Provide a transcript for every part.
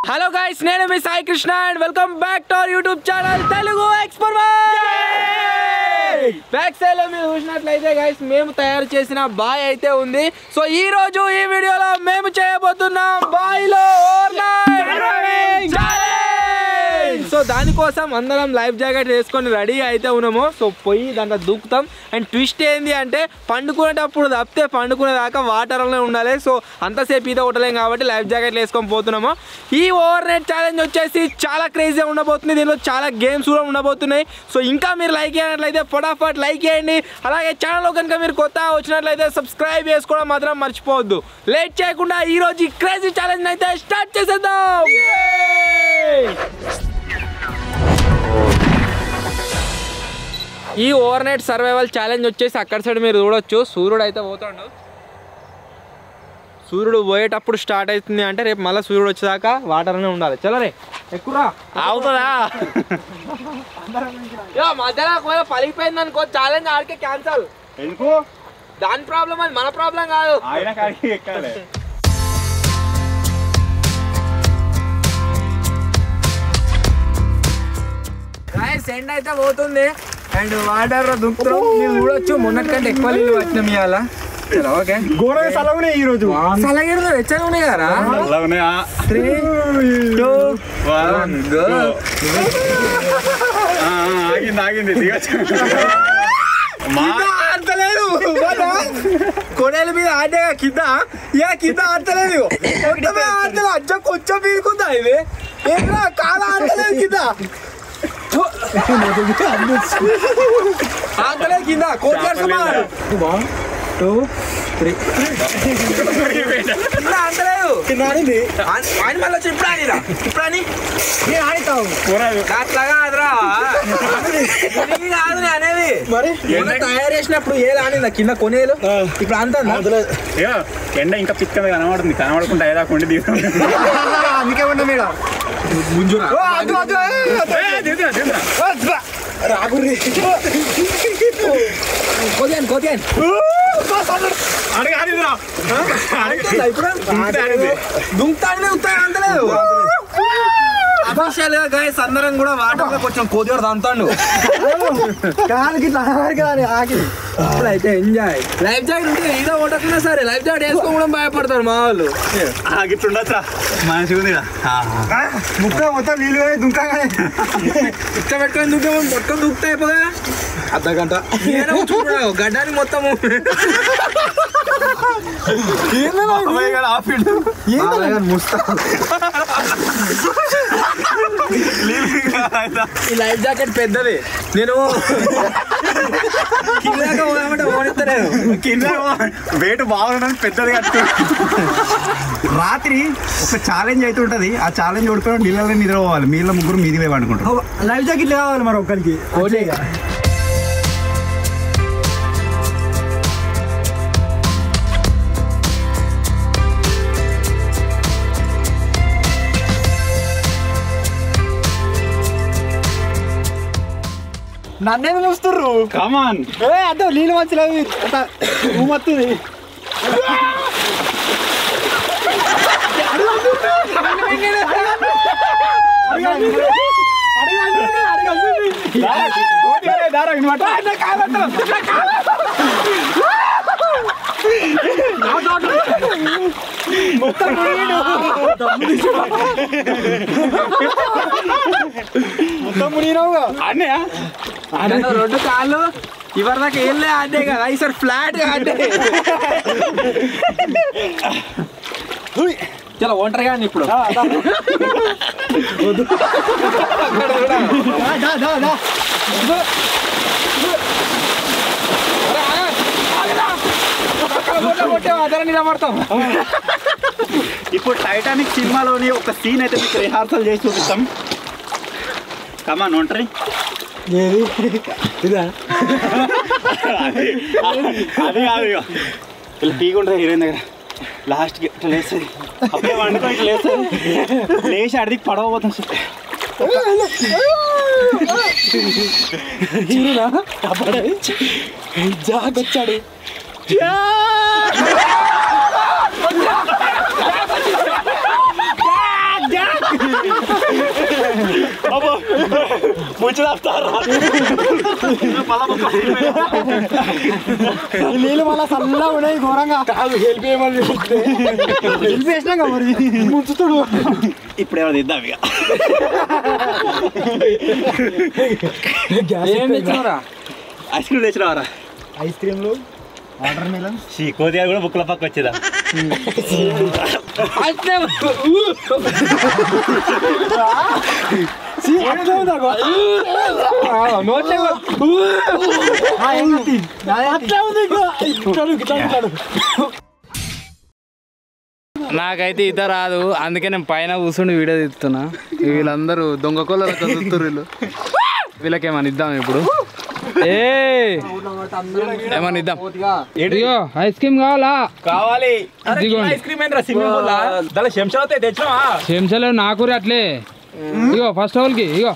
Hello guys, నేను మీ Sai Krishna and welcome back to our YouTube channel Telugu expert. Back side లో మీరు చూసినట్లయితే గైస్ మేము తయారు చేసిన బాయ్ అయితే ఉంది. సో ఈ రోజు ఈ వీడియోలో మేము చేయబోతున్నాం బాయ్లో సో దానికోసం అందరం లైఫ్ జాకెట్ వేసుకొని రెడీ అయితే ఉన్నాము. సో పోయి దాంట్లో దూకుతాం. అండ్ ట్విస్ట్ ఏంది అంటే పండుకునేటప్పుడు తప్పితే పండుకునేదాకా వాటర్లోనే ఉండాలి. సో అంతసేపు ఈత కొట్టలేం కాబట్టి లైఫ్ జాకెట్లు వేసుకొని పోతున్నాము. ఈ ఓవర్ నైట్ ఛాలెంజ్ వచ్చేసి చాలా క్రేజీగా ఉండబోతుంది. దీనిలో చాలా గేమ్స్ కూడా ఉండబోతున్నాయి. సో ఇంకా మీరు లైక్ చేయనట్లయితే ఫటాఫట్ లైక్ చేయండి. అలాగే ఛానల్లో కనుక మీరు కొత్తగా వచ్చినట్లయితే సబ్స్క్రైబ్ చేసుకోవడం మాత్రం మర్చిపోవద్దు. లేట్ చేయకుండా ఈరోజు ఈ క్రేజీ ఛాలెంజ్ అయితే స్టార్ట్ చేసేద్దాం. ఈ ఓవర్ నైట్ సర్వైవల్ ఛాలెంజ్ వచ్చేసి అక్కడ సైడ్ మీరు చూడొచ్చు. సూర్యుడు అయితే పోతాడు. సూర్యుడు పోయేటప్పుడు స్టార్ట్ అవుతుంది అంటే రేపు మళ్ళీ సూర్యుడు వచ్చేదాకా వాటర్నే ఉండాలి. చలరే ఎక్కువరా అవుతుందా? మధ్యలో ఒకవేళ పలిగిపోయింది అనుకో ఛాలెంజ్ ఆడికే క్యాన్సల్. ఎందుకు? దాని ప్రాబ్లం అది, మన ప్రాబ్లం కాదు. ఎండ్ అయితే పోతుంది అండ్ వాటర్ దుక్కుతాం. మీరు చూడొచ్చు మొన్నటికంటే ఎక్కువ నీళ్ళు వచ్చినాం ఇవాళ. ఓకే గోడగా సలవునే ఈ రోజు సలగిరు వెచ్చగా ఉన్నాయి కదా. 3, 2, 1 గో. ఆగింది ఆడతలేదు. కొనేల మీద ఆడే కింద కింద ఆడతలేదు. ఆడతలేదు అజ్జ కొంచెం పీరుకుందా ఇది ఏమన్నా కాల ఆడతలేదు కింద ఆడతలేదు కింద కోట్ 2, 3 ఆయన మళ్ళీ వచ్చి ఇప్పుడు ఆడిరా ఇప్పుడు అని నేను ఆడితావు అట్లా కాదురా కాదు అనేది. మరి తయారు చేసినప్పుడు ఏది ఆడిందా కింద కొనేలు ఇప్పుడు అంతా ఎండ ఇంకా పిక్క కనబడుతుంది. కనబడకుండా ఏదాకుండా దిగు అందుకే ఉన్నా మేడం రాగురి కొద్దిగా దుంకుతానే అంతలేదు. అఫీషియల్ గా గైస్ అందరం కూడా వాటర్ లో కొంచెం కోదివాడు దంతాడు ఇప్పుడైతే ఎంజాయ్. లైఫ్ జాకెట్ ఉంటే ఏదో కొట్టకున్నా సరే లైఫ్ జాకెట్ వేసుకోవడం భయపడతారు మా వాళ్ళు. గిట్లుండొచ్చా మంచిగా ముక్క మొత్తం నీళ్ళు దుంకగానే ఇట్లా పెట్టుకొని దుంక మొత్తం దుక్కుతా అయిపోగా అర్ధగంట గడ్డానికి మొత్తము ఈ లైఫ్ జాకెట్ పెద్దది. నేను కింద ఓడిస్తలేదు. కింద వెయిట్ బాగుండదు పెద్దది కట్టు. రాత్రి ఒక ఛాలెంజ్ అయితే ఉంటది. ఆ ఛాలెంజ్ ఓడిపోయి నీళ్ళలో నిద్రపోవాలి. మీళ్ళ ముగ్గురు మీది పోయి అనుకుంటారు. లైఫ్ జాకెట్ కావాలి మరి ఒక్కరికి. నన్నేది చూస్తుర్రు కమాన్ అంటే నీళ్ళు మంచిలేదు వస్తుంది. మొత్తం మునిగినావుగా అన్నయ్య. రెండు కాళ్ళు ఇవరి దాకా ఏం లే ఆడే కదా ఈసారి ఫ్లాట్ గా ఆడే. చాలా ఒంటరిగా ఇప్పుడు నిలబడతాం. ఇప్పుడు టైటానిక్ సినిమాలోని ఒక సీన్ అయితే మీకు రిహార్సల్ చేసి చూపిస్తాం. కమాన్ ఒంటరి ఇదా అది కాదు ఇలా టీగుంటుంది హీరోయిన్ దగ్గర లాస్ట్కి ఇట్లా లేస్తుంది. అప్పుడే వండుకో ఇట్లా లేస్తుంది. లేచి అడిగి పడవబోతాం. జాగొచ్చాడు. నీళ్ళు మళ్ళీ చల్లగా ఉన్నాయి ఘోరంగా కాదు హెల్ప్ చేయమని హెల్ప్ చేసినాక మరి ముంచుతాడు ఇప్పుడు ఏమైనా ఇద్దాం ఇక ఐస్ క్రీమ్ తెచ్చినావరా ఐస్ క్రీమ్లు వాటర్ మెలన్ కోతి కూడా బుక్కుల పక్క వచ్చేదా నాకైతే ఈత రాదు, అందుకే నేను పైన కూర్చుని వీడియో తీస్తున్నా. వీళ్ళందరూ దొంగ కోళ్ళ చూస్తారు వీళ్ళు. వీళ్ళకేమని ఇద్దాం ఇప్పుడు. ఏమని ఇద్దాం? ఇదిగో ఐస్ క్రీమ్ కావాలా? కావాలి. ఐస్ క్రీమ్ ఏంట్రా స్విమ్మింగ్ పూల్ దాని చెంచాలు అయితే తెచ్చినావా? చెంచాలు నాకు అట్లే. ఇగో ఫస్ట్ హోల్కి ఇగో,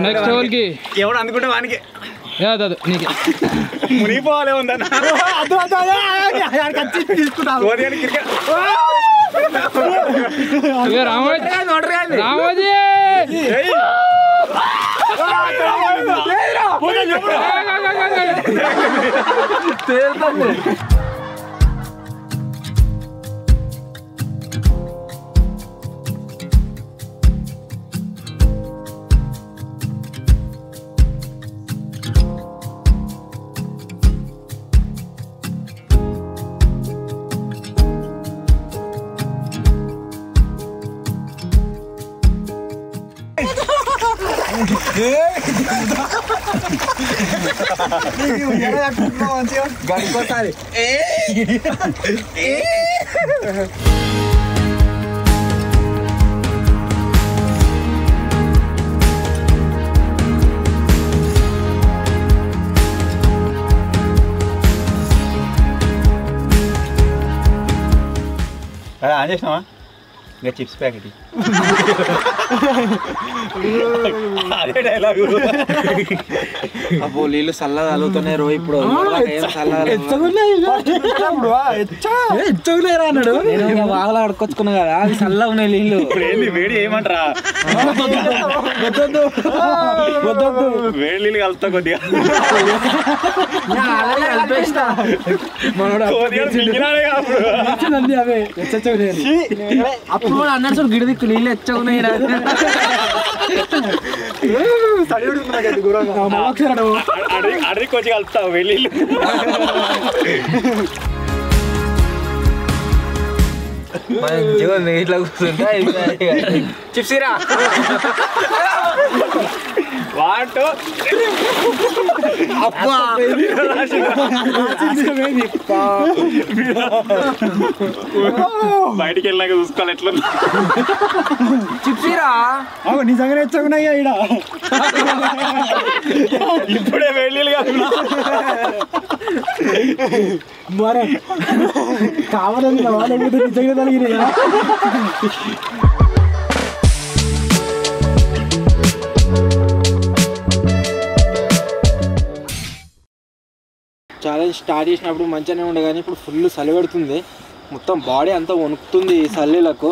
నెక్స్ట్ హోల్కి ఎవడు అందుకుంటే వానికి నీకే మునిగిపోవాలి ఉందన్న రామోజీ గడిపోతారు. ఆన్ చేసినావా? ఇంకా చిప్స్ ప్యాకెట్ అదే డైలాగు. అబ్బో నీళ్ళు చల్లగా అలుగుతున్నాయి రో. ఇప్పుడు బాగా అడుకొచ్చుకున్నా కదా, అది చల్లగా ఉన్నాయి నీళ్ళు. ఇప్పుడు ఏంది వేడి ఏమంటారా? వేడి నీళ్ళు కలుపుతా కొద్దిగా. అప్పుడు కూడా అన్నాడు సార్ గిడి దిక్కు నీళ్ళు ఎచ్చగున్నాయి. అడిగి వచ్చి కలుపుతావు వేడి నీళ్ళు. ఇట్లా కూర్చుంటే చిప్సీరా వాటు బయటికి వెళ్ళాక చూసుకోవాలి ఎట్లా. చిప్సీరా నిజంగానే ఎచ్చగున్నాయి ఈడ. ఇప్పుడే వేడి కాదు మరే కావాలని వాళ్ళ నిజంగా తగినాయా? ఛాలెంజ్ స్టార్ట్ చేసినప్పుడు మంచిగానే ఉండే కానీ ఇప్పుడు ఫుల్ చలి పెడుతుంది, మొత్తం బాడీ అంతా వణుకుతుంది ఈ చలిలకు.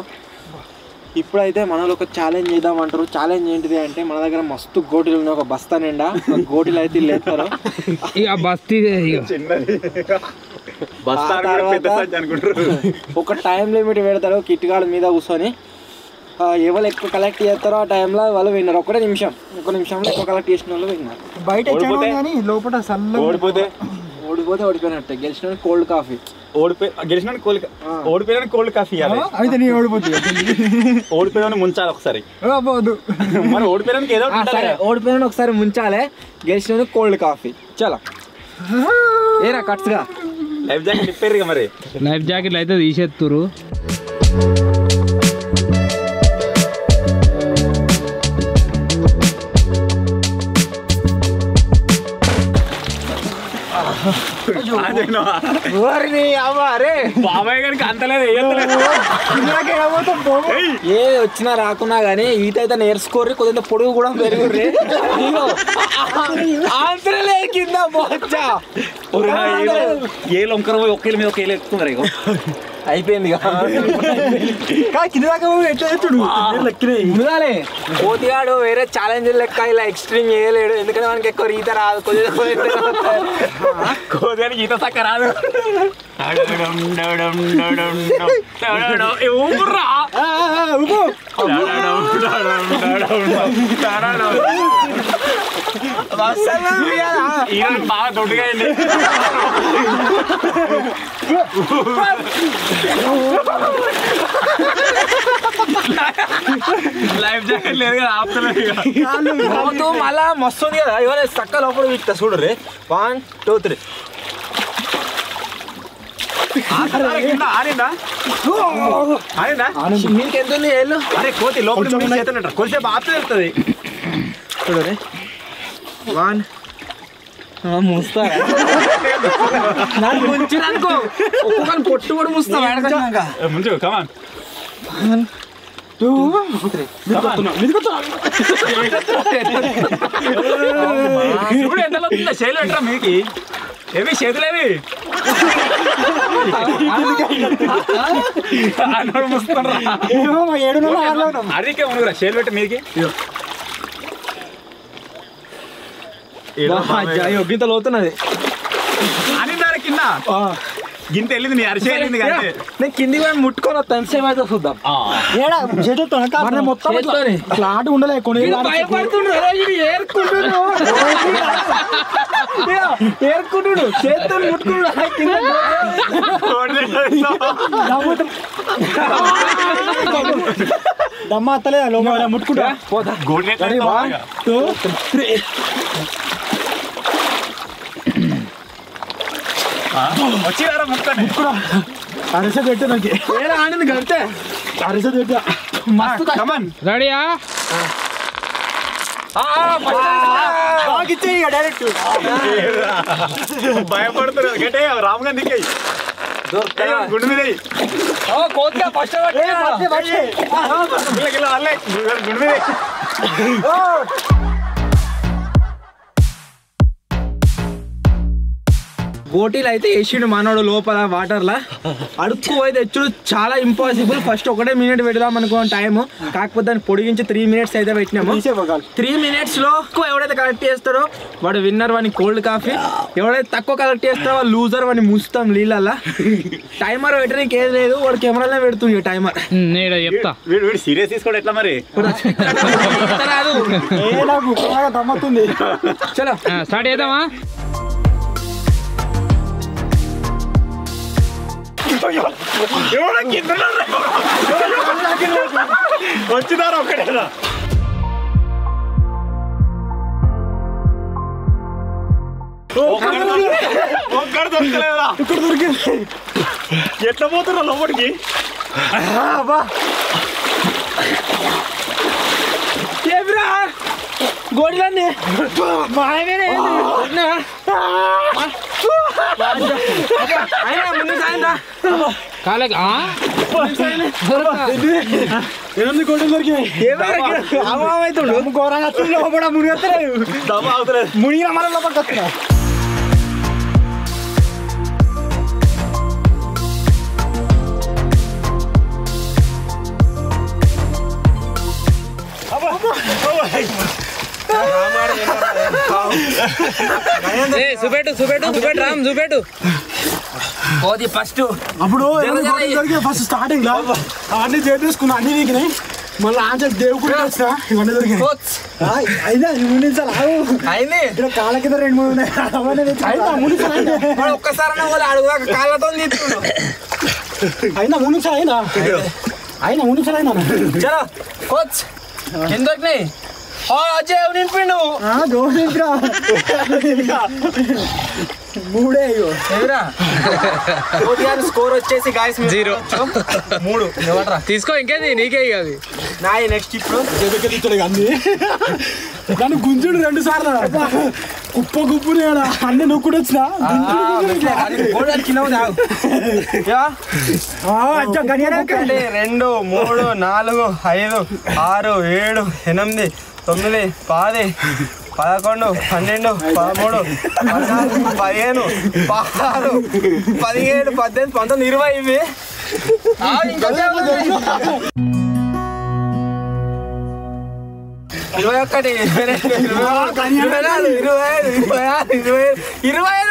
ఇప్పుడైతే మనలో ఒక ఛాలెంజ్ చేద్దామంటారు. ఛాలెంజ్ ఏంటిది అంటే మన దగ్గర మస్తు గోటీలు ఉన్నాయి, ఒక బస్తా నిండా గోటీలు అయితే లేస్తారు. ఒక టైం లిమిట్ పెడతారు, కిట్గాడు మీద కూర్చొని ఎవరు ఎక్కువ కలెక్ట్ చేస్తారో ఆ టైంలో వాళ్ళు విన్నారు. ఒక నిమిషంలో ఎక్కువ కలెక్ట్ చేసిన వాళ్ళు విన్నారు. బయట లోపల ఓడిపోతే ఓడిపోయినట్టే. గెలిచిన కోల్డ్ కాఫీ, గెలిచిన ఓడిపోయిన కోల్డ్ కాఫీ అయితే నీ ఓడిపోతుంది. ఓడిపోయిన ముంచాలి ఒకసారి. మరి ఓడిపోయినానికి ఏదో ఓడిపోయిన ఒకసారి ముంచాలే, గెలిచిన కోల్డ్ కాఫీ. చాలా ఏరా కట్స్గా లైఫ్ జాకెట్ ఇప్పారు ఇక. మరి లైఫ్ జాకెట్లు అయితే తీసేస్తురు. బాబాయ్ గారికి అంతలేదు ఏ వచ్చినా రాకున్నా గానీ ఈత అయితే నేర్చుకోర్రి, కొద్దిగా పొడుగు కూడా పెరుగుర్రి. ఆన్సర్ లేదు కింద బొచ్చా. ఏ లొంకర పోయి ఒకేల మీద ఒకేలు ఎక్కుతున్నారు ఇక అయిపోయింది కింద దాకా ఎట్లా ఎత్తుడు ముందాలే కోతిగాడు వేరే ఛాలెంజ్ లెక్క ఇలా ఎక్స్ట్రీమ్ చేయలేడు ఎందుకంటే మనకి ఎక్కువ ఈత రాదు కోతిగాడికి ఈత సక్క రాదు బాగా దొడ్డుగా అండి లైఫ్ జాకెట్ లేదు కదా ఆపుతలేదు మళ్ళా మస్తు ఉంది కదా ఇవాళ చక్క లోపల విత్తా చూడు రే 1 2 3 మీకు ఎంత ఉంది ఏళ్ళు అరే కోతి లోపల చేతనంటారు కొంచెంసేపు ఆపితే వెళ్తుంది చూడు రే 1 ముస్తా ముంచిరనుకో ఒక్కొక్కని పొట్టు కూడా ముస్తా ముంచు కమాన్ 2 చూడు ఎంత అవుతుందా చేతులు పెట్టరా మీకు ఏమి చేతులేవి అదికే ఉనుగురా చేతులు పెట్ట మీకి గింత లోతున్నది అని దాని కింద గింత వెళ్ళింది నీ అరిసే వెళ్ళింది కానీ నేను కిందికి పోయి ముట్టుకొని వస్తాను ఎంతసేపు అయితే చూద్దాం మొత్తం ఫ్లాట్ ఉండలే కొన్ని ఏర్కుంటుడు చేతితో ముట్టుకున్నాడు దమ్మ అత్తలేదు లోపల ముట్టుకుంటా పోతా వచ్చినారా ముక్కని అరిసె పెట్టు నాకు ఆడింది కడితే అరిసె పెట్టా మస్తు కమాన్ రెడీయా డైరెక్ట్ భయపడుతున్నారు గట్టే రామ్ గాంధీకి గుండు మీద కోతిగా ఫస్ట్ గుండు మీద బోటీలు అయితే వేసిండు మనోడు లోపల వాటర్లా అడుక్కు పోయి తెచ్చుడు చాలా ఇంపాసిబుల్ ఫస్ట్ 1 minute పెడదాం అనుకున్న టైం కాకపోతే దాన్ని పొడిగించి 3 minutes అయితే పెట్టినాము 3 minutes లో ఎవడైతే కలెక్ట్ చేస్తారో వాడు విన్నర్ వాడిని కోల్డ్ కాఫీ ఎవడైతే తక్కువ కలెక్ట్ చేస్తారో వాడు లూజర్ వాడిని ముస్తాం నీళ్ళల్లా టైమర్ పెట్టడానికి ఏది లేదు వాడు కెమెరాలో పెడుతుంది టైమర్ నేను చెప్తా వీడు సీరియస్ తీసుకోవడం ఎట్లా మరి రాదు నాకు బాగా దమ్మతుంది చలో స్టార్ట్ చేద్దామా వచ్చినారా ఒక్కడేనా ఒక్కడు దొరకలేదా ఇక్కడ దొరికింది ఎట్లా పోతున్నా లోపలికి గోడిలన్నీ ముందు సాయంత్రా కాలేక ఎనిమిది కోట్లు దొరికాయి అవుతుండు ఘోరంగా లోపల మునిగెత్తలేదు దమ్మ అవుతలేదు మునిగిన మన లోపలికి వస్తున్నా చూపెట్టు రామ్ చూపెట్టు కోతి ఫస్ట్ అప్పుడు దొరికాయి ఫస్ట్ స్టార్టింగ్ లో అన్ని చేసేసుకున్నా అన్ని దిగినాయి మళ్ళీ ఆన్సర్ దేవుడు వచ్చిన ఇవన్నీ దొరికాయి అయినా మునించాలి అయింది ఇక్కడ కాళ్ళ కింద 2-3 ఉన్నాయి ఒక్కసారి అడుగు కాళ్ళతో తీసుకున్నాడు అయినా మునించాలి అయినా మునించాలి అయినా చలో కోచ్ ఎందుకు దొరికినాయి అజయ్ నింపిండు దోషించరా 3 ఎదురా స్కోర్ వచ్చేసి గాయస్ 0 3 ఎవడరా తీసుకో ఇంకేది నీకే ఇక అది నాయి నెక్స్ట్ ఇప్పుడు జగకెళ్ళి అన్ని నన్ను గుంజుడు 2 సార్లు కుప్పునే అన్ని నువ్వు కూడా వచ్చినా కింద 2 3 4 5 6 7 8 9 10 11, 12, 13, 14, 15, 16, 17, 18, 19, 20 ఇవి. ఇంకా 21, 22, 23, 24, 25, 26, 27,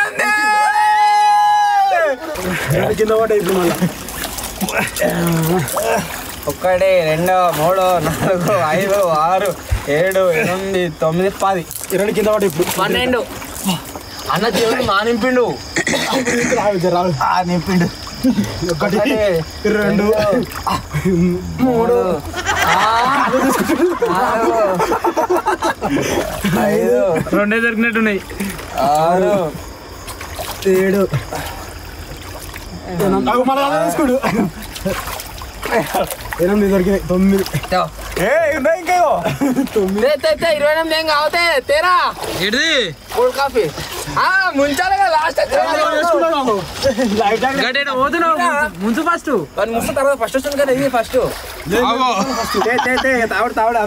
కింద పడ్డా ఇప్పుడు మళ్ళీ 1, 2, 3, 4, 5, 6, 7, 8, 9, 10. 20 కింద పడ్డా ఇప్పుడు 12. అన్న దేవుడు మా నింపిండు. రావు నింపిండు 1 2 3, 4, 5, 2 దొరికినట్టున్నాయి 6, 7 మళ్ళీ తీసుకోడు 8 దొరికినాయి 9 ఇంకేమో 28 ఏం కావుతాయి తేరా ఏంటిది కోల్డ్ కాఫీ ముంచాలిగా లాస్ట్ గడ్డ పోతున్నావు ముందు ఫస్ట్ ముస తర్వాత ఫస్ట్ వస్తుంది కదా ఇది ఫస్ట్ తావుడు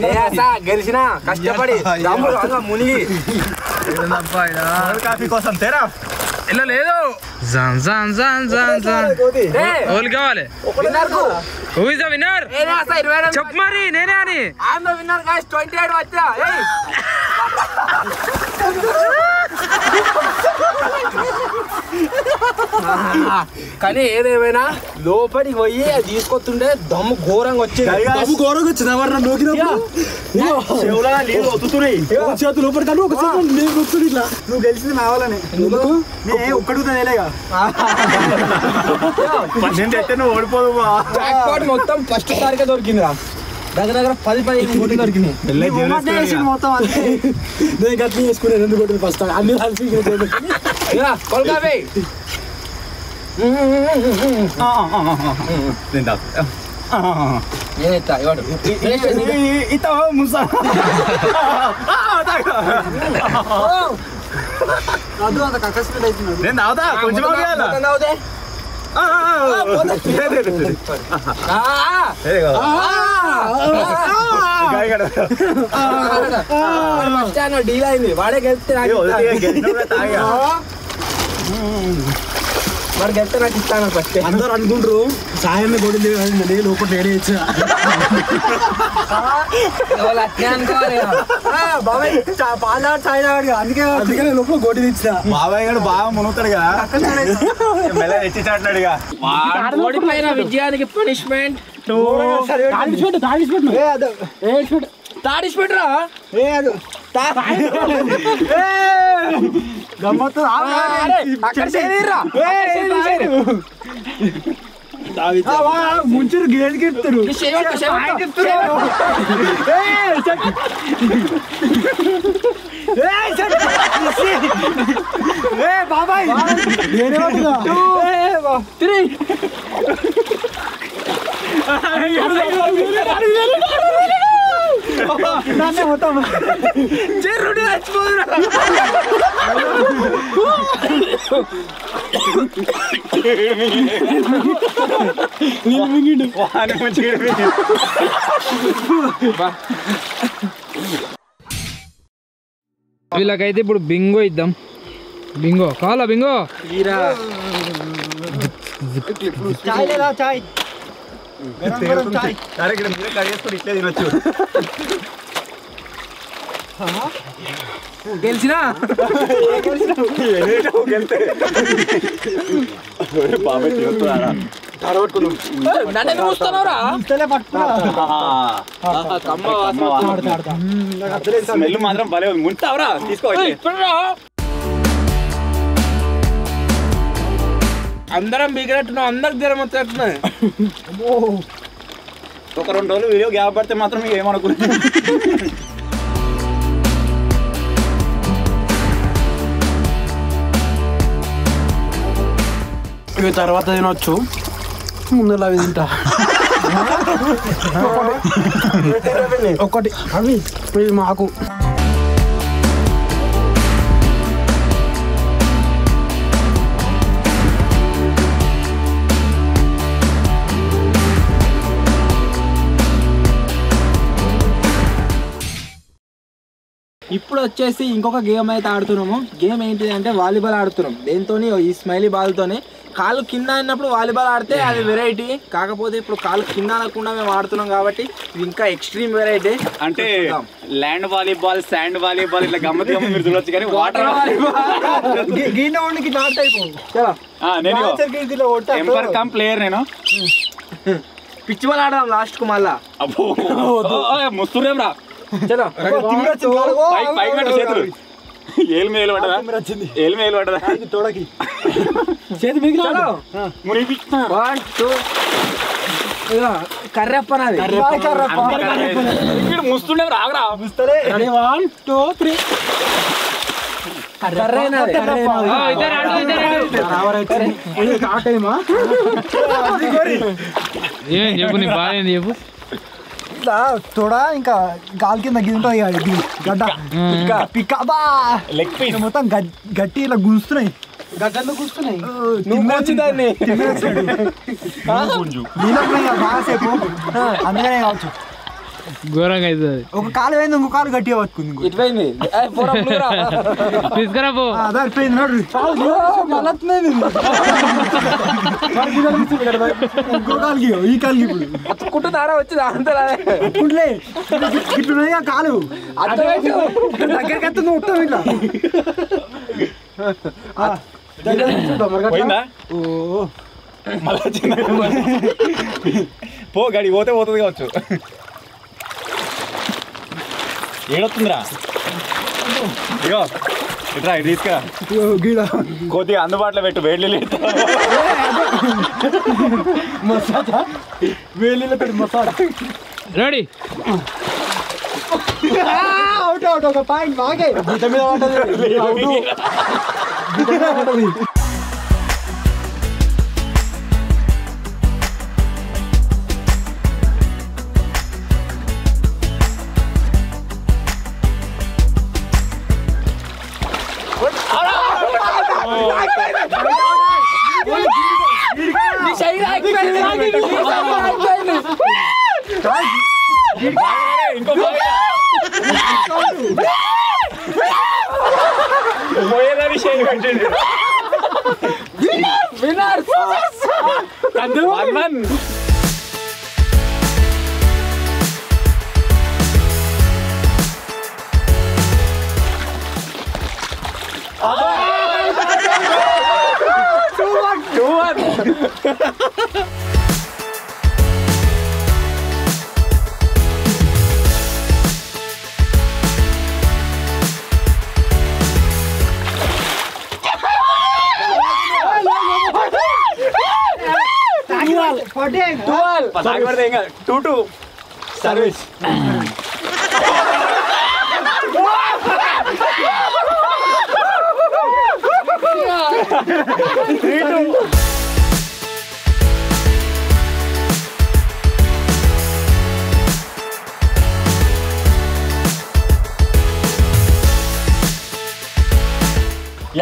గెలిచిన కష్టపడి మునిగి కాఫీ కోసం తేరా ఇలా లేదు జాన్ జాన్ జాన్ జాన్ జాన్ ఓలు కావాలి హూ ఇస్ ద విన్నర్ చెప్పు మరి నేనే అని విన్నర్ గాయ్స్ 28 వచ్చా కానీ ఏదేమైనా లోపలికి పోయి అది తీసుకొస్తుంటే దమ్ము ఘోరంగా వచ్చింది బాబు ఘోరంగా వచ్చింది ఎవరు చేతులు లోపలి కానీ ఒక చేతులు నేను కూర్చుని ఇట్లా నువ్వు గెలిచింది మా వాళ్ళని ఎందుకు ఒక్కడుగుతా తెలియగా నేను తెస్తే నువ్వు ఓడిపోదు జాక్ పాట్ మొత్తం ఫస్ట్ సారిగా దొరికిందిరా దగ్గర 10-15 కోట్లు దొరికినాయి మొత్తం అంతే నేను గట్టి చేసుకునేది ఎందుకు కొట్టింది ఫస్ట్ అన్ని కొల్కాఫీ ఇత ముసా అది అంత కక్కసిపెట్టి అవుతున్నాడు నేను తాగుతా కొంచెం డీల్ అయింది వాడే గెలిస్తే వాడు గెలిస్తే నాకు ఇస్తాను ఫస్ట్ అందరూ అనుకుంటారు సాయం కొడింది నేను లోపల ఏడే ఇచ్చా బాబాయ్ పాలు చాయ్ తాగాడు అందుకే అందుకే నేను లోపల గోడి ఇచ్చా బాబాయ్ గారు బాగా మునుగుతాడు కదా మెల్ల తెచ్చిచ్చాడు ఇక ఓడిపోయిన విజయానికి పనిష్మెంట్ తాడిసిపెట్టురా గమ్మత్తు ముంచురు గేజ్ గిస్తారు బాబాయ్ మొత్తం చెరుడు వీళ్ళకైతే ఇప్పుడు బింగో ఇద్దాం బింగో కావాలా బింగో చాయ్ లేదా చాయ్ సరే ఇక్కడ మీరే కడిగేసుకొని ఇట్లే తినొచ్చు గెలిచినా బాబాయ్ తిరుగుతున్నారా నన్ను చూస్తున్నావురా స్మెల్ మాత్రం భలే ఉంది ముంటావరా తీసుకో అందరం బిగినట్టున్నాం అందరికి జ్వరం వచ్చేస్తున్నాయి ఒక 2 రోజులు వీడియో గ్యాప్ పడితే మాత్రం మీకు ఏమనుకుంటుంది ఇవి తర్వాత తినొచ్చు ముందు అవి తింటా ఒకటి అవి ఇది మాకు ఇప్పుడు వచ్చేసి ఇంకొక గేమ్ అయితే ఆడుతున్నాము. గేమ్ ఏంటిది అంటే వాలీబాల్ ఆడుతున్నాం. దేంతోని ఈ స్మైలీ బాల్తోని. కాలు కింద అన్నప్పుడు వాలీబాల్ ఆడితే అది వెరైటీ, కాకపోతే ఇప్పుడు కాలు కింద అనకుండా మేము ఆడుతున్నాం కాబట్టి ఇది ఇంకా ఎక్స్ట్రీమ్ వెరైటీ. అంటే ల్యాండ్ వాలీబాల్, శాండ్ వాలీబాల్ ఇట్లా గమ్మత్ మీరు చూడొచ్చు, కానీ వాటర్ ఎంపర్ కమ్ ప్లేయర్ నేను. పిచ్చి బాల్ ఆడదాం లాస్ట్ కు మళ్ళా. అబ్బో ముస్తురేం రా. చలో పైకి పెట్టు చేతులు. ఏలు మేలు పడ్డదా? ఏలు మేలు పడ్డదా? తోడకి చేతి మీకు మునిగిపిస్తున్నా. 1 2 కర్రెప్పనది ముస్తుండే రాగరా. 1 2 3 ఏం చెప్పు, నీ బాగా ఏంది చెప్పు. తోడా ఇంకా గాలి కింద గిది ఉంటుంది గడ్డ పిక్కబా లెగ్ పీస్ మొత్తం గట్టి ఇలా గుంస్తున్నాయి. గడ్డలు గుంస్తున్నాయి. దాన్ని బాగాసేపు అందుకనే కావచ్చు. ఘోరంగా అవుతుంది. ఒక కాలు పోయింది, ఇంకో కాలు గట్టిగా పట్టుకుంది. ఇటుపోయింది తీసుకురా పో. అదైపోయింది నోడు. ఇంకో కాలుకి ఈ కాలుకి ఇప్పుడు కుట్టుతారా వచ్చింది అంతా ఇట్లే ఇట్లున్నాయి కాలు దగ్గరికి వస్తుంది ఉంటాం ఇట్లా. పోయిందా? మళ్ళా పో గడి పోతే పోతుంది కావచ్చు. ఏడొస్తుందిరా. ఇగో ఇట్రా ఇటు తీసుకురా. కొద్దిగా అందుబాటులో పెట్టు. వేడి లేదు మసాజా వేలిలో పెట్టి మసాజ్. రెడీ. అవుట్ అవుట్ ఒక పాయింట్ బాగే గీత మీద పడ్డది. పోయేదని షేర్ పెట్టండి. Two service.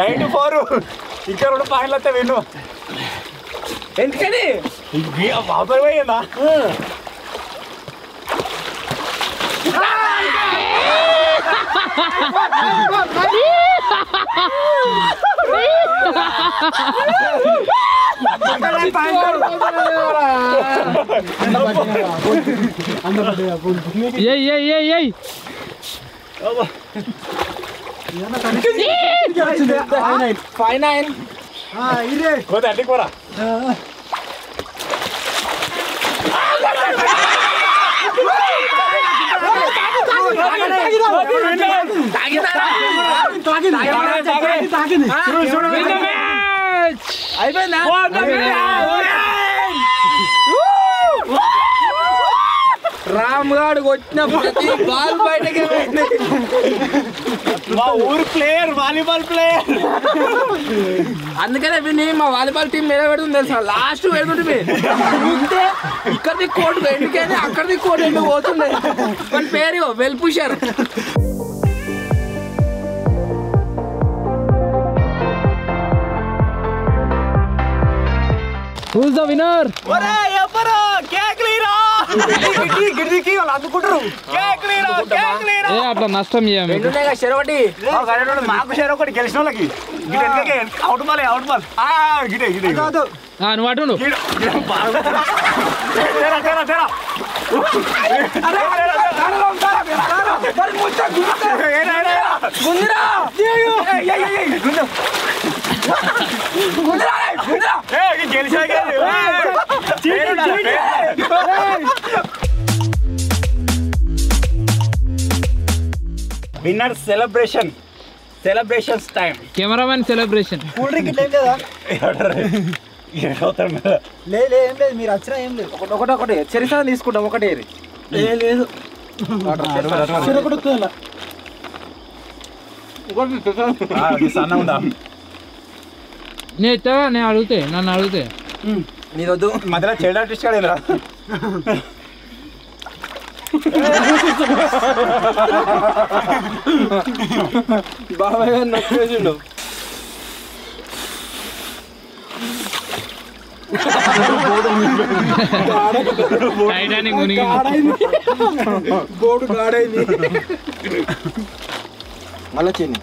ఎయిట్ 4 ఇంకా 2 పాయింట్లు వస్తే విన్ను. ఎందుకని అవతల పోయిందా? అడ్డి కూర అయిపోయిందా? రామ్ గాడు కొట్టిన ప్రతి బాల్ బయటకి మా ఊరు ప్లేయర్, వాలీబాల్ ప్లేయర్. అందుకనే విని మా వాలీబాల్ టీం మీద పెడుతుంది తెలుసా. లాస్ట్ పెడుతుంటే ముందే ఇక్కడిది కోర్టు ఎందుకని అక్కడిది కోర్టు ఎందుకు పోతుండే. మన పేరు well pusher. Who's the winner? అందుకుంటారు. అట్లా నష్టం చేయము మాకు షేర్ ఒకటి గెలిచిన వాళ్ళకి అవుట్ బాల్ గిటే గిటే నువ్వు అటు winner celebrations time cameraman celebration cool drink ఇట్లా ఏం లేదా లేదు ఏం లేదు మీరు వచ్చినా ఏం లేదు ఒకటి చెరిసా తీసుకుంటాం ఒకటే లేదు చిరకొడుతుందా సన్న ఉందా నేను ఇస్తావా నన్ను అడిగితే నీదొద్దు మధ్యలో చైల్డ్ ఆర్టిస్ట్ కాడేరా బాబాయ్ గారు నచ్చేసిండు టైటానిక్ మునిగి బోర్డు గాడైంది మళ్ళా చిన్ని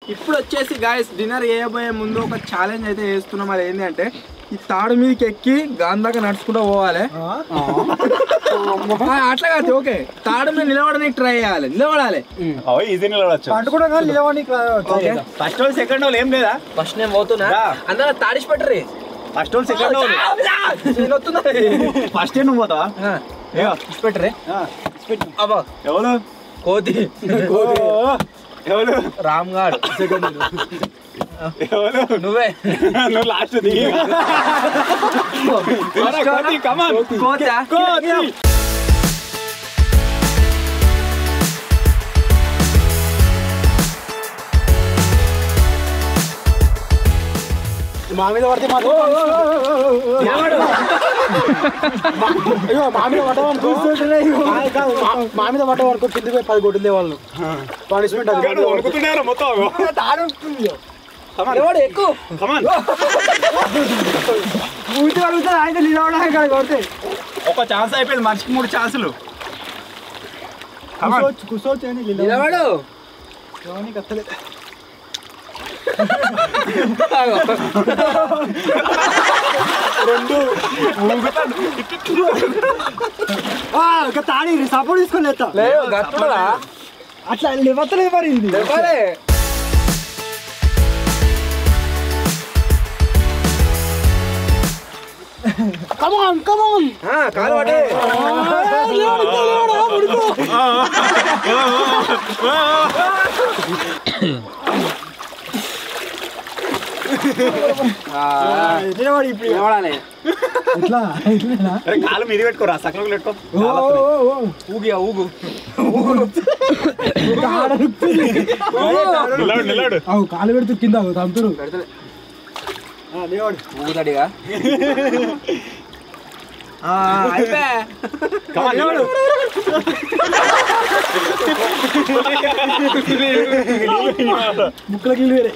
ఇప్పుడు వచ్చేసి గాయస్ డిన్నర్ చేయబోయే ముందు ఒక ఛాలెంజ్ అయితే చేస్తున్నాం. అది ఏంటి అంటే ఈ తాడు మీదకి ఎక్కి గాంధాక నడుచుకుంటూ పోవాలి. అట్లా కాదు, ఓకే తాడు మీద నిలబడడానికి ట్రై చేయాలి, నిలబడాలి. ఈజీ నిలబడచ్చు పండుకుంటా నిలవడానికి ఫస్ట్ వాళ్ళు సెకండ్ వాళ్ళు ఏం లేదా ఫస్ట్ నేను పోతున్నా అందరూ తాడిసి పెట్టరు. ఫస్ట్ వాళ్ళు సెకండ్ వాళ్ళు ఫస్ట్ నువ్వు పోతావా పెట్టరే అబ్బా ఎవరు కోతి ఎవరు రామ్ గాడు ఎవరు నువ్వే నువ్వు లాస్ట్ దిగి కోతా మా మీద పడితే మాత్రం మా మీద పడ్డవాళ్ళు మా మీద పడ్డవాళ్ళు కిందికి పోయి 10 కొట్టిందే వాళ్ళు పనిష్మెంట్ అది వణుకుతున్నారా మొత్తం ఎక్కువ కమాన్ ఊటి అడుగుతారు ఆయన నిలవడానికి కొడితే ఒక ఛాన్స్ అయిపోయింది, మనిషికి 3 ఛాన్సులు. కూర్చోవచ్చు అని నిలబడు కత్తలే తాడి సపోర్ట్ తీసుకొని అట్లా లేవత్తలేదు మరి కమాన్ కాలు పడే నిలబడి ఇప్పుడు నిలబడాలి ఎట్లా కాలు మీద పెట్టుకోరా సకలం పెట్టుకో ఊగు నిలబడు కాలు పెడుతూ కింద తంతురు ఊగుతాడిగా అయిపోయా ముక్కలకి వేరే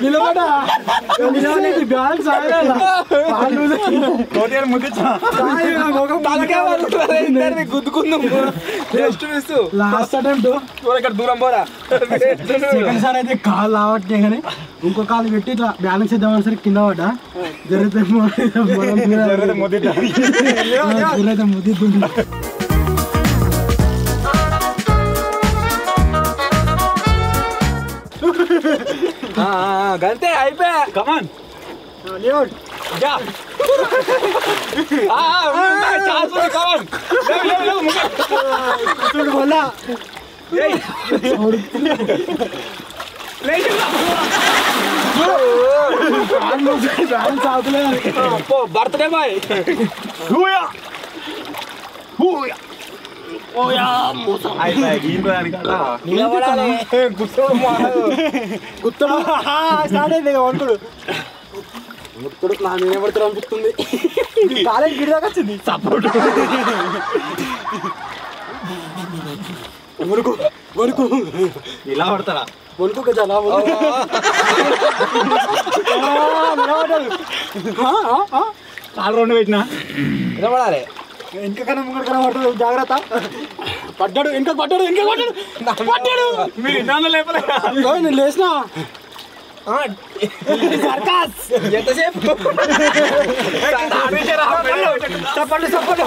నిలబడా బ్యాలెన్స్ గుద్దుకుందాం లాస్ట్ అటెంప్ట్ ఇక్కడ దూరం పోరా. సెకండ్ సార్ అయితే కాలు లావట్లే కానీ ఇంకో కాలు పెట్టి ఇట్లా బ్యాలెన్స్ చేద్దామని సరే కింద పడ్డా జరిగితే ముద్దిద్దు గంతే అయిపోయా. కమాన్ బర్త్డే బాయ్ గుర్తుడు స్టార్ట్ అయింది వంకుడు గుర్తుడు నా మీద పడుతుంది అనిపిస్తుంది కాలేజ్ గిడి దాకా వచ్చింది సపోర్ట్ వణుకు వణుకు ఇలా పడతారా వణుకు కదా కాలు రెండు పెట్టినా నిలబడాలి ఇంకా కన్నా ముంగడు కన్నా పడ్డాడు జాగ్రత్త పడ్డాడు ఇంకా పడ్డాడు ఇంకా పడ్డాడు పడ్డాడు మీరు ఇన్నాళ్ళు లేపలే నేను లేచిన ఎంతసేపు చప్పట్లు చప్పట్లు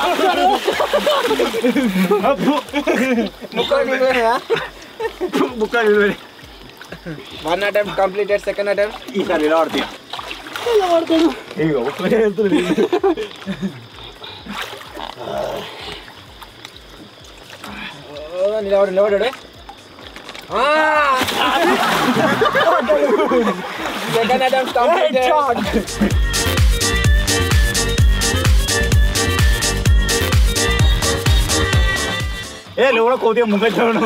one attempt completed second attempt ఈసారి ఇలా పడతాయి నిలబడాడు సెకండ్ అటెంప్ట్ కంప్లీటెడ్ ఏ లోడ కోతిగా ముంగచ్చాడు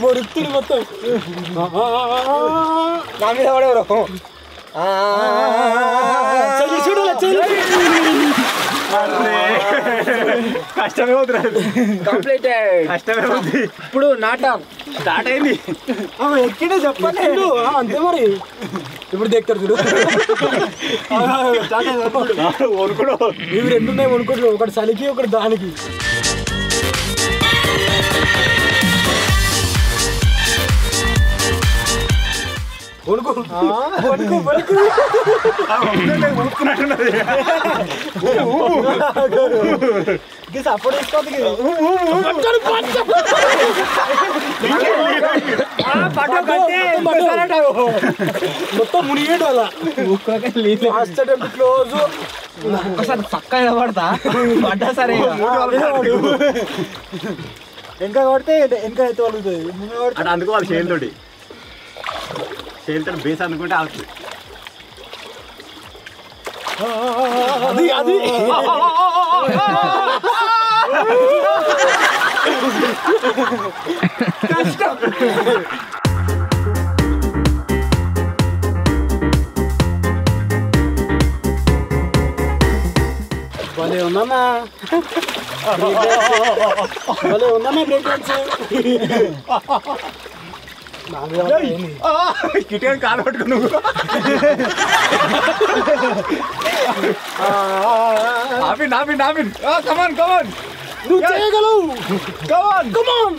వృత్తుడు మొత్తం నా మీద పడేవరు కష్టమే అవుతుంది కంప్లీటెడ్ కష్టమే అవుతుంది ఇప్పుడు నాటం స్టార్ట్ అయింది ఎక్కిడే చెప్పండి అంతే మరి ఇప్పుడు దిక్తారు చూడు వణుకుడు ఇవి రెండు ఉన్నాయి వణుకుంటున్నావు ఒకటి చలికి ఒకటి దానికి వణుకు వణుకు వణుకు వణుకున్నట్టున్నది సపోర్ట్ తీసుకోవద్దు మొత్తం మునిగేడు అలా క్లోజ్ ఒకసారి పక్క నిలబడతా పడ్డా సరే ఇంకా కొడితే ఇంకా అయితే వలుగుతుంది అటు అందుకు వాళ్ళు చేతులతోటి బేస్ అందుకుంటే అవుతుంది అది అది భలే ఉందమ్మా భలే ఉందమ్మా బ్రేక్ డాన్స్ కిటికీ కాలు పట్టుకో నువ్వు కమాన్ కమాన్ నువ్వు చేయగలవు కమాన్ కమాన్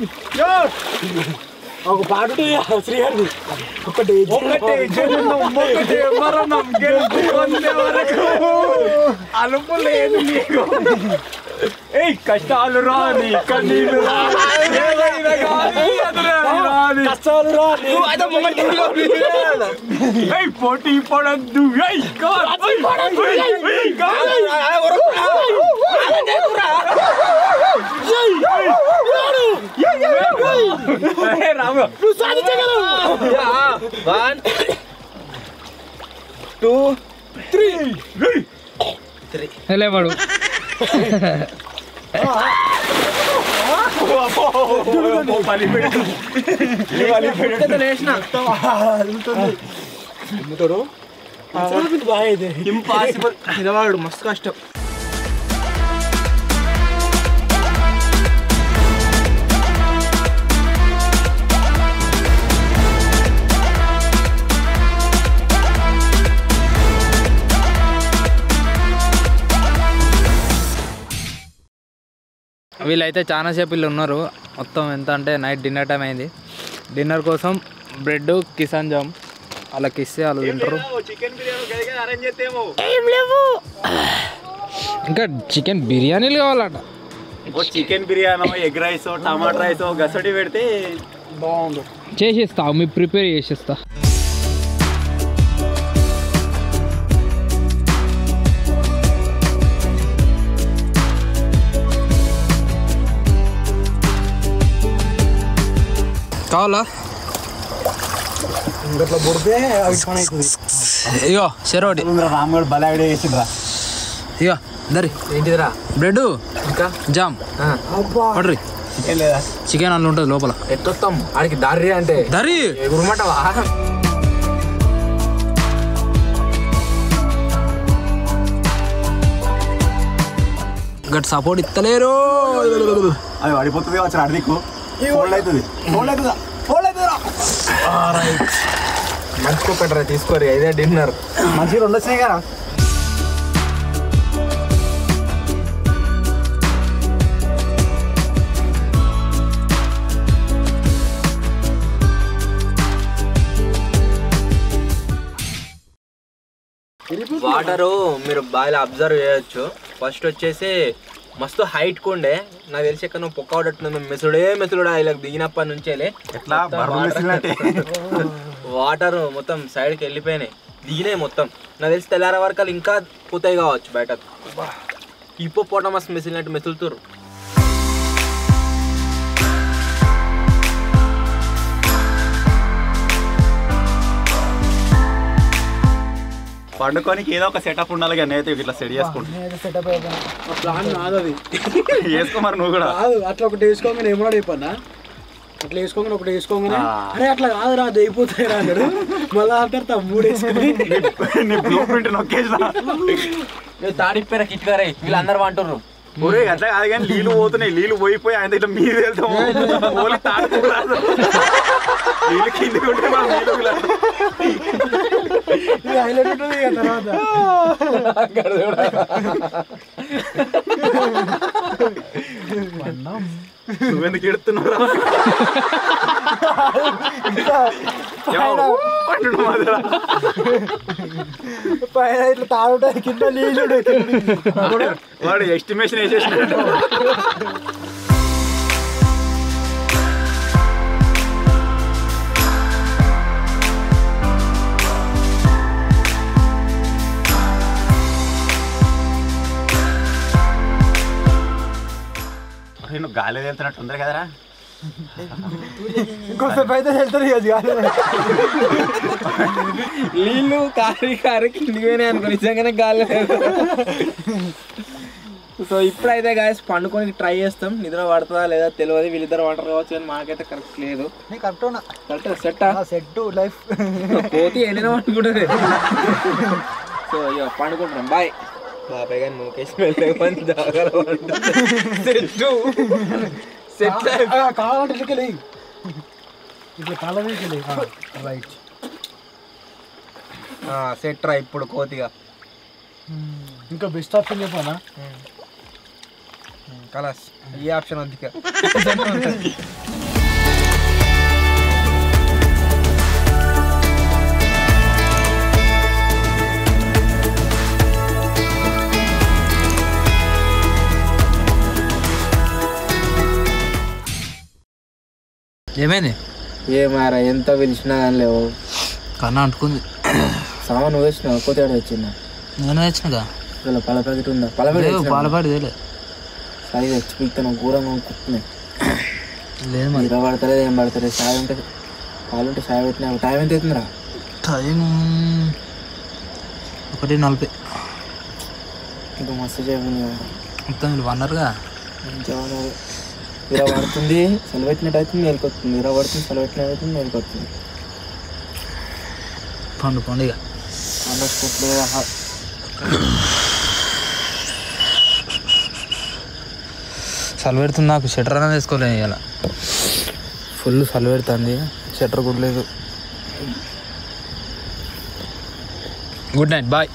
ఒక పాట శ్రీహరి ఒకటి మరణం గెలుచుకునే వరకు అలుపు లేదు నీకు ఏయ్ కష్టాలు రాని కన్నీళ్ళు కష్టాలు రాని పోటీ పడద్దు రాము నువ్వు సాధించగలవు 1 2 3 లేవాడు బాగా అయితే ఇంపాసిబుల్ నిలవాడు మస్తు కష్టం వీళ్ళైతే చాలాసేపు వీళ్ళు ఉన్నారు మొత్తం ఎంత అంటే నైట్ డిన్నర్ టైం అయింది డిన్నర్ కోసం బ్రెడ్ కిసాన్ జామ్ వాళ్ళకి ఇస్తే వాళ్ళు తింటారు చికెన్ బిర్యానీ అరేంజ్ చేస్తేమో ఇంకా చికెన్ బిర్యానీలు కావాలట చికెన్ బిర్యానీ ఎగ్ రైస్ టమాటా రైస్ గసటి పెడితే బాగుంది చేసిస్తా మీ ప్రిపేర్ చేసిస్తా కావాలా ఇంకట్లా పొడితే అవి పని అవుతుంది. ఇగో చెరోటి రామ్గఢ్ బల ఐడియా చేసిండ్రా. ఇగో దరి ఏంటిదిరా బ్రెడ్ ఇంకా జామ్ అబ్బా పడ్రి చికెన్ లేదా? చికెన్ అందులో ఉంటుంది లోపల ఎట్టొస్తాం ఆడికి దారి అంటే దరి గురుమంటవా గట్ సపోర్ట్ ఇస్తలేరు అది పడిపోతుంది వచ్చి అడిదిక్కు ఫోల్డ్ అవుతుంది ఫోల్డ్ అవుతుందా ఫోల్డ్ అవుతుందా మంచుకోకండి తీసుకోరు ఇదే డిన్నర్ మంచిగా 2 వచ్చినాయి కదా. వాటరు మీరు బాగా అబ్జర్వ్ చేయొచ్చు. ఫస్ట్ వచ్చేసి మస్తు హైట్ కుండే నాకు తెలిసి ఎక్కడ నువ్వు పొక్క పడట్లేదు మెసుడే ఇలా దిగినప్పటి నుంచేలే ఎట్లా బరువు మెసిలినట్టే. వాటర్ మొత్తం సైడ్కి వెళ్ళిపోయినాయి దిగినాయి మొత్తం. నాకు తెలిసి తెల్లారే వరకు ఇంకా పూతాయి కావచ్చు బయటకు. హిప్పోపోటమస్ మెసిలినట్టు మెసులుతురు. పండుకోనికి ఏదో ఒక సెటప్ ఉండాలి కానీ అయితే ఇట్లా సెట్ చేసుకుంటా సెటప్ అయిపోయినా ప్లాన్ నాది అది వేసుకో మరి నువ్వు కూడా. కాదు అట్లా ఒకటి వేసుకోగానే ఏమన్నా అయిపోయినా అట్లా వేసుకోగానే ఒకటి వేసుకోగానే అరే అట్లా కాదురా అది అయిపోతాయి రా అన్నాడు. మళ్ళీ అంటారు 3 వేసుకుని నీ బ్లూ ప్రింట్ నొక్కేసినా తాడిపోయిన కిట్కారే వీళ్ళందరూ అంటుర్రు. ఒరే అట్లా కాదు కానీ నీళ్ళు పోతున్నాయి. నీళ్ళు పోయిపోయి ఆయన ఇట్లా మీద వెళ్తాం ఓన్లీ తాడుకోరాదు. నీళ్ళు కిందికి ఉంటే మనం నీళ్ళు హైలైట్ ఉంటుంది ఇక తర్వాత. నువ్వెందుకు ఎడుతున్నావు పైన ఇట్లా తాగుతాయి కింద నీళ్ళు వాడు ఎస్టిమేషన్ వేసేసినాడు. నువ్వు గాలి వెళ్తున్నట్టు ఉంది కదరా. ఇంకోసేపు అయితే వెళ్తారు ఇక నీళ్ళు కారి కిందికి పోయినాయి అనుకో నిజంగానే గాలి. సో ఇప్పుడైతే గాయస్ పండుకొని ట్రై చేస్తాం. నిద్ర పడుతుందా లేదా తెలియదు. వీళ్ళిద్దరు వాటర్ కావచ్చు కానీ మాకైతే కరెక్ట్ లేదు. కరెక్ట్ సెట్టా సెట్ లైఫ్ పోతే వెళ్ళినాం అనుకుంటుంది. సో ఇక పండుకుంటున్నాం. బాయ్ బాబాయ్ గారు ముఖేష్ వెళ్ళేమని కావాలంటే ఇట్లకెళ్ళి ఇట్లా కాళ్ళకి రైట్ సెట్ రా ఇప్పుడు కోతిగా. ఇంకా బెస్ట్ ఆప్షన్ చెప్పానా కలాస్ ఈ ఆప్షన్ వద్దు. ఏమైంది ఏమారా ఎంత పిలిచినా కానీ లేవు. కన్నా అంటుకుంది. సామాన్ నువ్వు వేసినావు కోతి ఆడ వచ్చిందా? నేను తెచ్చినగా ఇలా పాల ప్యాకెట్ ఉందా? పాల పాలపాటి తేలే సరే తెచ్చిపిస్తాను ఘోరంగా కుట్టున్నాయి. లేదు మరి ఇర పడతలేదు ఏం పడతలేదు. సాయి ఉంటే పాలుంటే సాయి పెట్టినా. టైం ఎంత అవుతుందిరా? టైం 1:40. ఇంకా మస్తు చేయకుండా మొత్తం వీళ్ళు వన్నరుగా మంచిగా ఇర పడుతుంది సెలవు పెట్టినట్టు అవుతుంది మేలుకొస్తుంది. ఇర పడుతుంది సెలవు పెట్టినట్టు అవుతుంది మేలుకొస్తుంది. పండు ఇక చలి పెడుతుంది. నాకు షట్టర్ అనేది వేసుకోలేదు ఇవాళ. ఫుల్ చలి పెడుతుంది. షట్టర్ కూడా లేదు. Good night bye.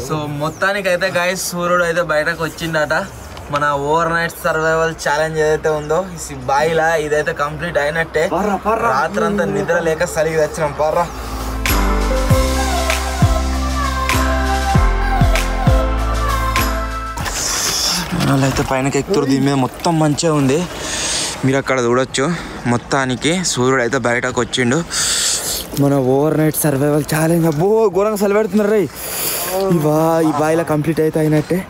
సో మొత్తానికి అయితే గాయస్ సూర్యుడు అయితే బయటకు వచ్చిందట. మన ఓవర్ నైట్ సర్వైవల్ ఛాలెంజ్ ఏదైతే ఉందో బాయిలా ఇదైతే కంప్లీట్ అయినట్టే. రాత్రంతా నిద్ర లేక సరిగి తెచ్చినాం. పర్రా వాళ్ళు అయితే పైనకి ఎక్కుతారు. దీని మీద మొత్తం మంచిగా ఉంది, మీరు అక్కడ చూడొచ్చు. మొత్తానికి సూర్యుడు అయితే బయటకు వచ్చిండు. మన ఓవర్ నైట్ సర్వైవల్ ఛాలెంజ్ అబ్బో ఘోరంగా సెలబెడుతున్నారు రే. ఈ బాయిలో కంప్లీట్ అయితే అయినట్టే.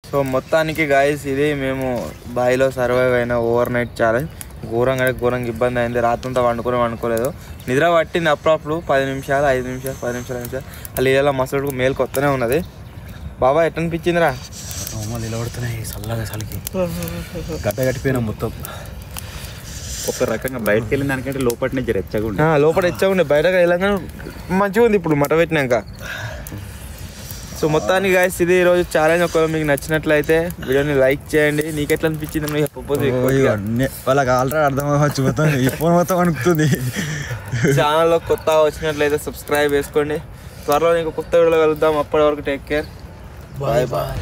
సో మొత్తానికి గాయస్ ఇది మేము బాయిలో సర్వైవ్ అయిన ఓవర్ నైట్ ఛాలెంజ్. ఘోరంగా ఇబ్బంది అయింది. రాత్రంతా వండుకోలేదు. నిద్ర పట్టింది అప్పుడప్పుడు 10 నిమిషాలు 5 నిమిషాలు 10 నిమిషాలు 5 నిమిషాలు అలా ఇలా మసలుకు మేలుకు వస్తూనే ఉన్నది. బాబా ఎట్లా అనిపించిందిరా? నిలబడుతున్నాయి చల్లగా చలికి గడ్డ కట్టిపోయినా మొత్తం. ఒక రకంగా బయటకు వెళ్ళిన దానికంటే లోపల ఎచ్చగా ఉండే లోపల ఎచ్చగా ఉండే, బయటకు వెళ్ళగానే మంచిగా ఉంది ఇప్పుడు మట పెట్టినాక. సో మొత్తానికి గాయస్ ఇది ఈరోజు ఛాలెంజ్. ఒకవేళ మీకు నచ్చినట్లయితే వీడియోని లైక్ చేయండి. నీకు ఎట్లా అనిపించింది? వాళ్ళకి ఆల్రెడీ అర్థమవచ్చు, మొత్తం అనుకుతుంది. ఛానల్లో కొత్త వచ్చినట్లయితే సబ్స్క్రైబ్ చేసుకోండి. త్వరలో ఇంకో కొత్త వీడియోలో కలుద్దాం. అప్పటి వరకు టేక్ కేర్, బాయ్ బాయ్.